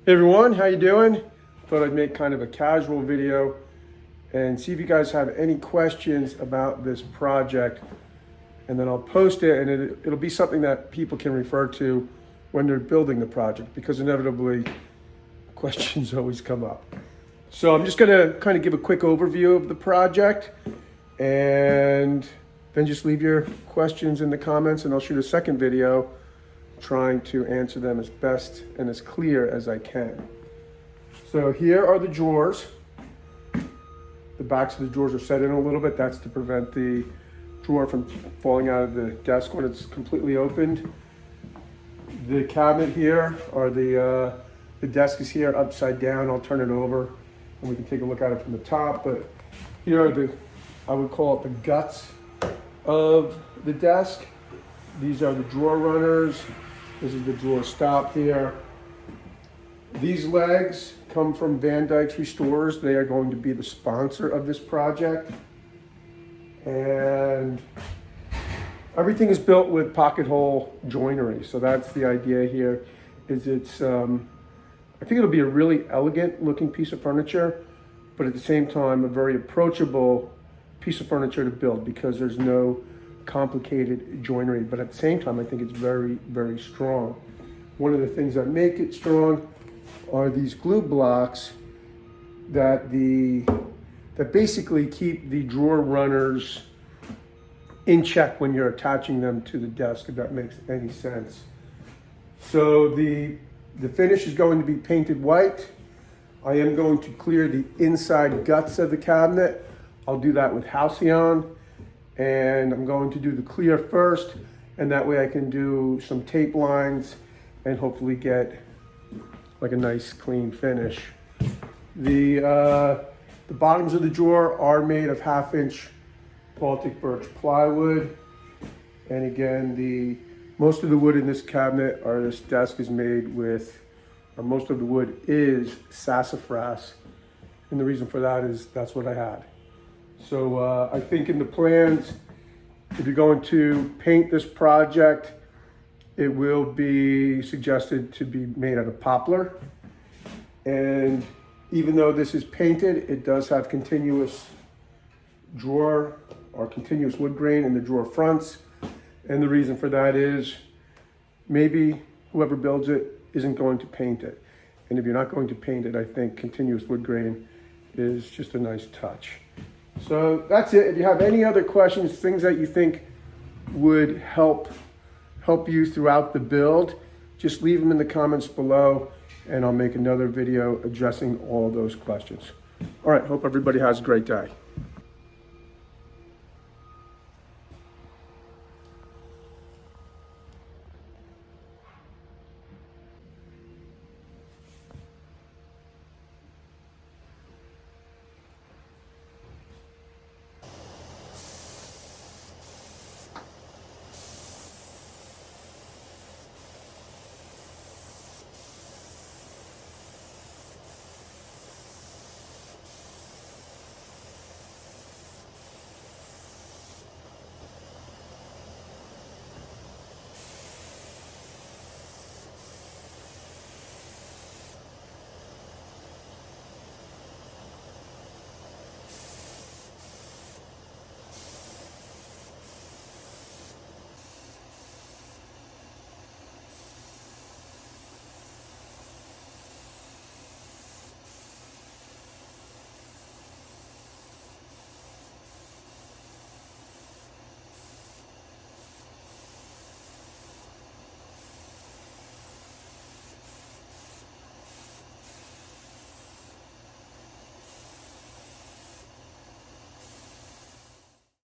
Hey everyone, how you doing? Thought I'd make kind of a casual video and see if you guys have any questions about this project, and then I'll post it, and it'll be something that people can refer to when they're building the project, because inevitably questions always come up. So I'm just gonna kind of give a quick overview of the project, and then just leave your questions in the comments, and I'll shoot a second video trying to answer them as best and as clear as I can. So here are the drawers. The backs of the drawers are set in a little bit. That's to prevent the drawer from falling out of the desk when it's completely opened. The cabinet here, or the desk is here upside down. I'll turn it over and we can take a look at it from the top. But here are the, I would call it the guts of the desk. These are the drawer runners. This is the drawer stop here. These legs come from Van Dyke's Restorers. They are going to be the sponsor of this project. And everything is built with pocket hole joinery. So that's the idea here, is it's, I think it'll be a really elegant looking piece of furniture, but at the same time, a very approachable piece of furniture to build because there's no complicated joinery, but at the same time I think it's very, very strong. One of the things that make it strong are these glue blocks that basically keep the drawer runners in check when you're attaching them to the desk, if that makes any sense. So the finish is going to be painted white. I am going to clear the inside guts of the cabinet. I'll do that with Halcyon. And I'm going to do the clear first, and that way I can do some tape lines and hopefully get like a nice clean finish. The bottoms of the drawer are made of 1/2-inch Baltic birch plywood. And again, most of the wood in this cabinet, or this desk, is made with, or most of the wood is sassafras. And the reason for that is that's what I had. So I think in the plans, if you're going to paint this project, it will be suggested to be made out of poplar. And even though this is painted, it does have continuous drawer or continuous wood grain in the drawer fronts. And the reason for that is maybe whoever builds it isn't going to paint it. And if you're not going to paint it, I think continuous wood grain is just a nice touch. So that's it. If you have any other questions, things that you think would help you throughout the build, just leave them in the comments below and I'll make another video addressing all those questions. All right, hope everybody has a great day.